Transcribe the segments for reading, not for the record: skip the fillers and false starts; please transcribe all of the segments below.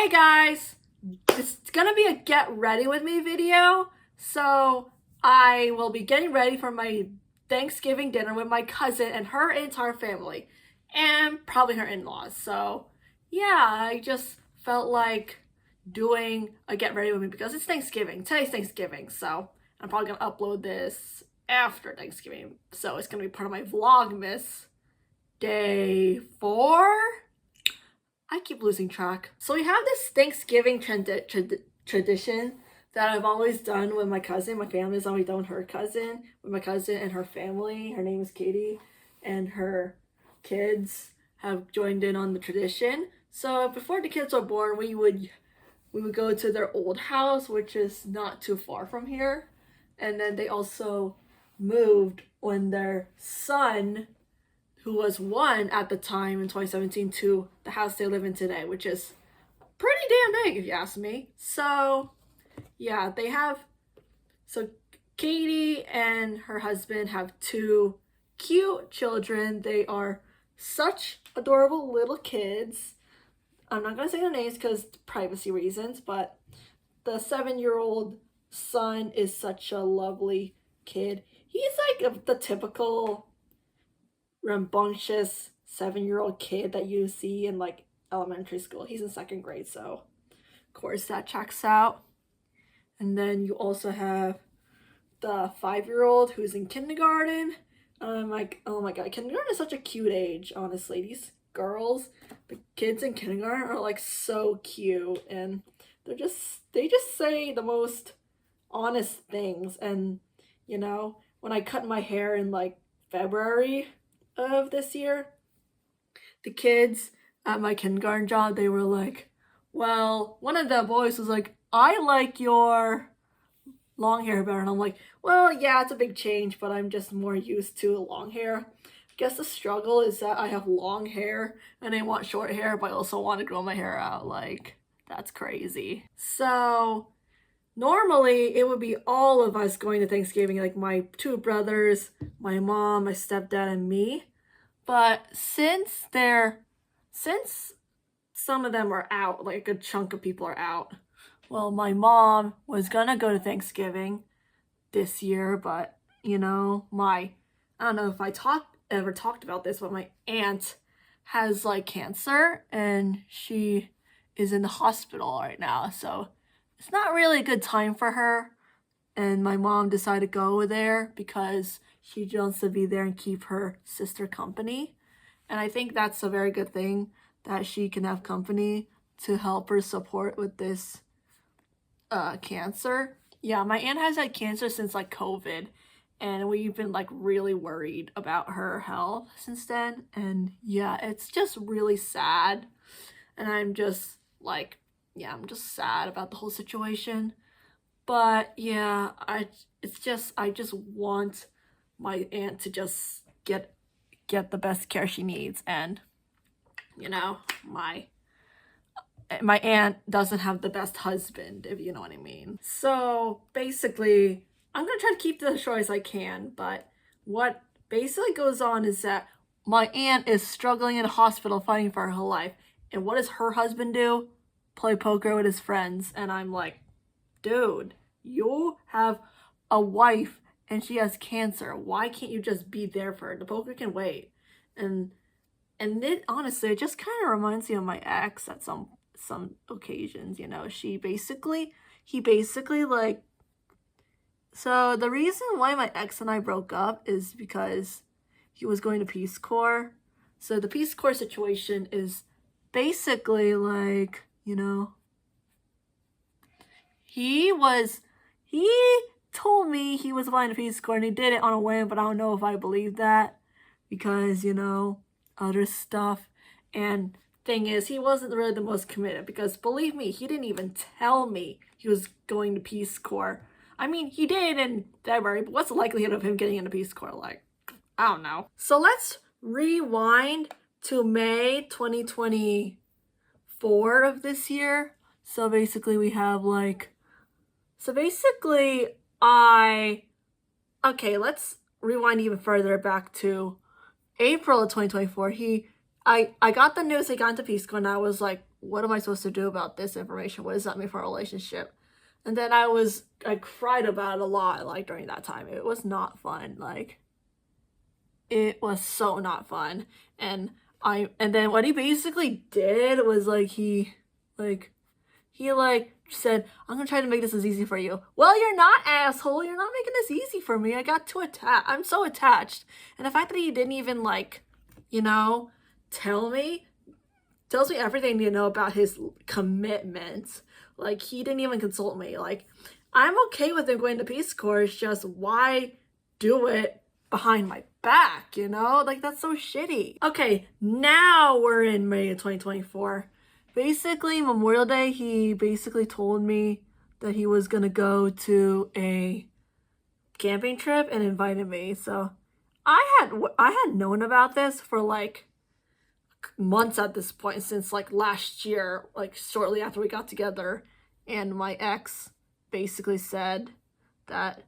Hey guys, it's gonna be a get ready with me video. So I will be getting ready for my Thanksgiving dinner with my cousin and her entire family and probably her in-laws. So yeah, I just felt like doing a get ready with me because it's Thanksgiving. Today's Thanksgiving, so I'm probably gonna upload this after Thanksgiving. So it's gonna be part of my Vlogmas day 4. I keep losing track. So we have this Thanksgiving tradition that I've always done with my cousin. My family's always done with her cousin, with my cousin and her family. Her name is Katie, and her kids have joined in on the tradition. So before the kids were born, we would go to their old house, which is not too far from here. And then they also moved when their son, who was 1 at the time in 2017, to the house they live in today, which is pretty damn big if you ask me. So yeah, so Katie and her husband have 2 cute children. They are such adorable little kids. I'm not gonna say their names because privacy reasons, but the 7-year-old son is such a lovely kid. He's like the typical rambunctious 7-year-old kid that you see in like elementary school. He's in 2nd grade, so of course that checks out. And then you also have the 5-year-old who's in kindergarten. I'm like, oh my god, kindergarten is such a cute age, honestly. These girls, the kids in kindergarten are like so cute, and they just say the most honest things. And you know, when I cut my hair in like February of this year, the kids at my kindergarten job, they were like, well, one of the boys was like, I like your long hair better. And I'm like, well, yeah, it's a big change, but I'm just more used to long hair. I guess the struggle is that I have long hair and I want short hair, but I also want to grow my hair out. Like, that's crazy. So normally it would be all of us going to Thanksgiving, like my 2 brothers, my mom, my stepdad, and me. But since some of them are out, like a good chunk of people are out, well, my mom was gonna go to Thanksgiving this year, but you know, I don't know if I ever talked about this, but my aunt has like cancer and she is in the hospital right now, so it's not really a good time for her. And my mom decided to go there because she wants to be there and keep her sister company. And I think that's a very good thing, that she can have company to help her support with this cancer. Yeah, my aunt has had cancer since like COVID, and we've been like really worried about her health since then. And yeah, it's just really sad. And I'm just like, yeah, I'm just sad about the whole situation. But yeah, I just want my aunt to just get the best care she needs. And you know, my aunt doesn't have the best husband, if you know what I mean. So basically, I'm gonna try to keep this as short as I can, but what basically goes on is that my aunt is struggling in a hospital fighting for her life. And what does her husband do? Play poker with his friends. And I'm like, dude, you have a wife and she has cancer. Why can't you just be there for her? The poker can wait. And it honestly, it just kind of reminds me of my ex at some occasions, you know. He basically like, so the reason why my ex and I broke up is because he was going to Peace Corps. So the Peace Corps situation is basically like, you know, he told me he was applying to Peace Corps and he did it on a whim, but I don't know if I believe that because, you know, other stuff. And thing is, he wasn't really the most committed because, believe me, he didn't even tell me he was going to Peace Corps. I mean, he did in February, but what's the likelihood of him getting into Peace Corps? Like, I don't know. So let's rewind to May 2024 of this year. So basically we have like, okay, let's rewind even further back to April of 2024. I got the news he got into Peace Corps and I was like, what am I supposed to do about this information? What does that mean for our relationship? And then I cried about it a lot, like, during that time. It was not fun. Like, it was so not fun. And then what he basically did was, like, he said, I'm gonna try to make this as easy for you. Well, you're not, asshole. You're not making this easy for me. I got too attached. I'm so attached. And the fact that he didn't even, like, you know, tells me everything I need to know about his commitment. Like, he didn't even consult me. Like, I'm okay with him going to Peace Corps. It's just, why do it behind my back, you know? Like, that's so shitty. Okay, now we're in May of 2024. Basically, Memorial Day, he basically told me that he was gonna go to a camping trip and invited me. So I had known about this for, like, months at this point, since, like, last year, like, shortly after we got together, and my ex basically said that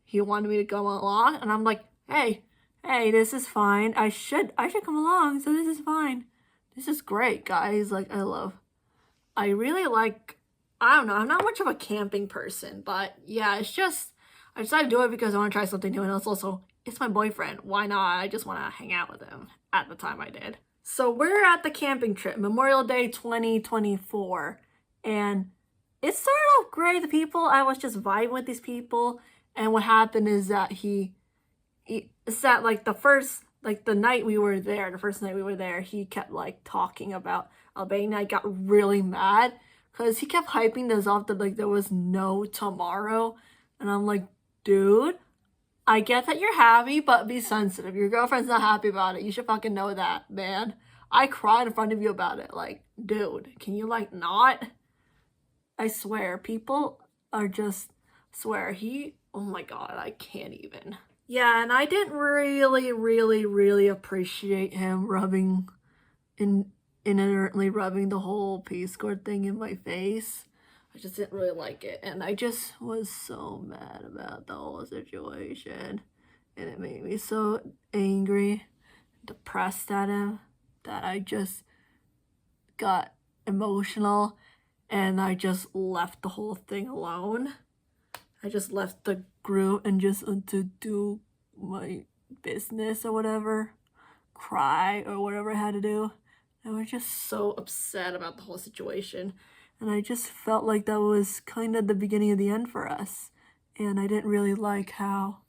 he wanted me to go along, and I'm like, hey, this is fine. I should come along, so this is fine. This is great, guys. Like, I really like, I don't know, I'm not much of a camping person, but yeah, it's just, I decided to do it because I want to try something new, and it's my boyfriend. Why not? I just want to hang out with him. At the time I did. So we're at the camping trip, Memorial Day 2024, and it started off great. I was just vibing with these people, and what happened is that like, the night we were there, the first night we were there, he kept, like, talking about Albania. I got really mad, because he kept hyping this off that, like, there was no tomorrow, and I'm like, dude, I get that you're happy, but be sensitive. Your girlfriend's not happy about it. You should fucking know that, man. I cried in front of you about it. Like, dude, can you, like, not? I swear, people are just, oh my god, I can't even. Yeah, and I didn't really appreciate him inadvertently rubbing the whole Peace Corps thing in my face. I just didn't really like it, and I just was so mad about the whole situation, and it made me so angry, depressed at him, that I just got emotional, and I just left the whole thing alone. I just left the group and just to do my business or whatever, cry or whatever I had to do. I was just so upset about the whole situation. And I just felt like that was kind of the beginning of the end for us. And I didn't really like how...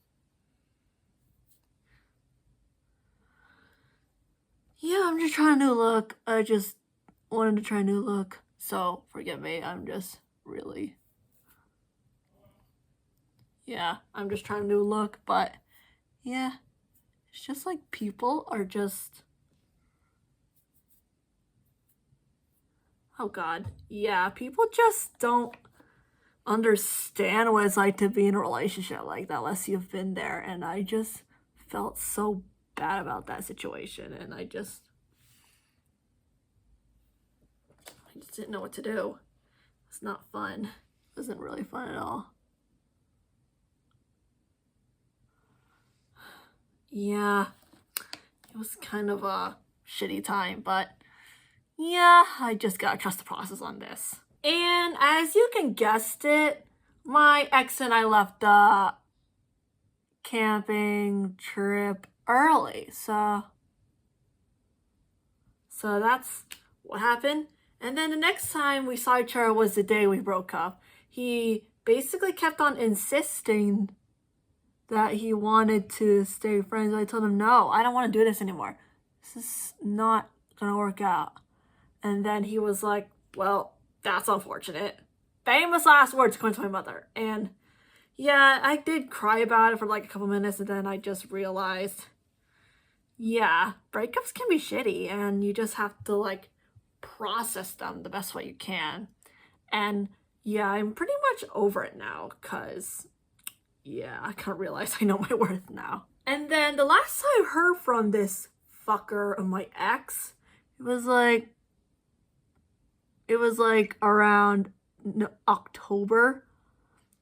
Yeah, I'm just trying a new look. I just wanted to try a new look. So, forgive me, I'm just really... Yeah, I'm just trying a new look. But, yeah, it's just like people are just... Oh god, yeah, people just don't understand what it's like to be in a relationship like that unless you've been there, and I just felt so bad about that situation, and I just didn't know what to do. It's not fun. It wasn't really fun at all. Yeah, it was kind of a shitty time, but yeah, I just gotta trust the process on this. And as you can guess it, my ex and I left the camping trip early. So that's what happened. And then the next time we saw each other was the day we broke up. He basically kept on insisting that he wanted to stay friends. I told him, no, I don't want to do this anymore. This is not gonna work out. And then he was like, well, that's unfortunate. Famous last words according to my mother. And yeah, I did cry about it for like a couple minutes, and then I just realized, yeah, breakups can be shitty, and you just have to, like, process them the best way you can. And yeah, I'm pretty much over it now, because yeah, I kind of realize I know my worth now. And then the last time I heard from this fucker of my ex, it was like around October,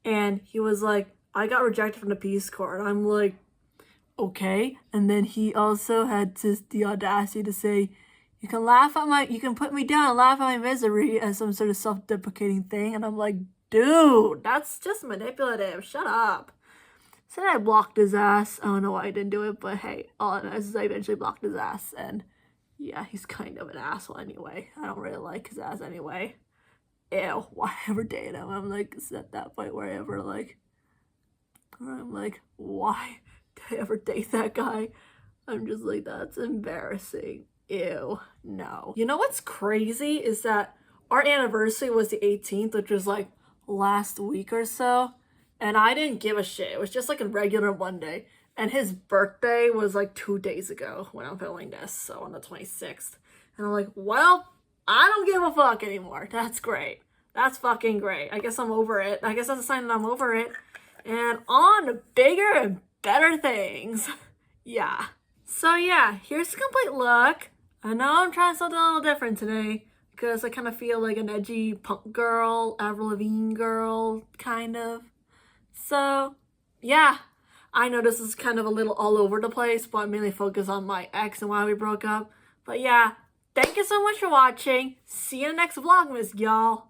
and he was like, I got rejected from the Peace Corps, and I'm like, okay. And then he also had the audacity to say you can put me down and laugh at my misery as some sort of self-deprecating thing. And I'm like, dude, that's just manipulative. Shut up. So then I blocked his ass. I don't know why I didn't do it, but hey, all I know is I eventually blocked his ass. And yeah, he's kind of an asshole anyway. I don't really like his ass anyway. Ew, why ever date him? I'm like, it's at that point where I'm like, why did I ever date that guy? I'm just like, that's embarrassing. Ew, no. You know what's crazy is that our anniversary was the 18th, which was like last week or so. And I didn't give a shit. It was just like a regular Monday. And his birthday was like 2 days ago when I'm filming this. So on the 26th. And I'm like, well, I don't give a fuck anymore. That's great. That's fucking great. I guess I'm over it. I guess that's a sign that I'm over it. And on to bigger and better things. Yeah. So yeah, here's the complete look. I know I'm trying something a little different today. Because I kind of feel like an edgy punk girl, Avril Lavigne girl, kind of. So, yeah, I know this is kind of a little all over the place, but I'm mainly focused on my ex and why we broke up. But yeah, thank you so much for watching. See you in the next Vlogmas, y'all.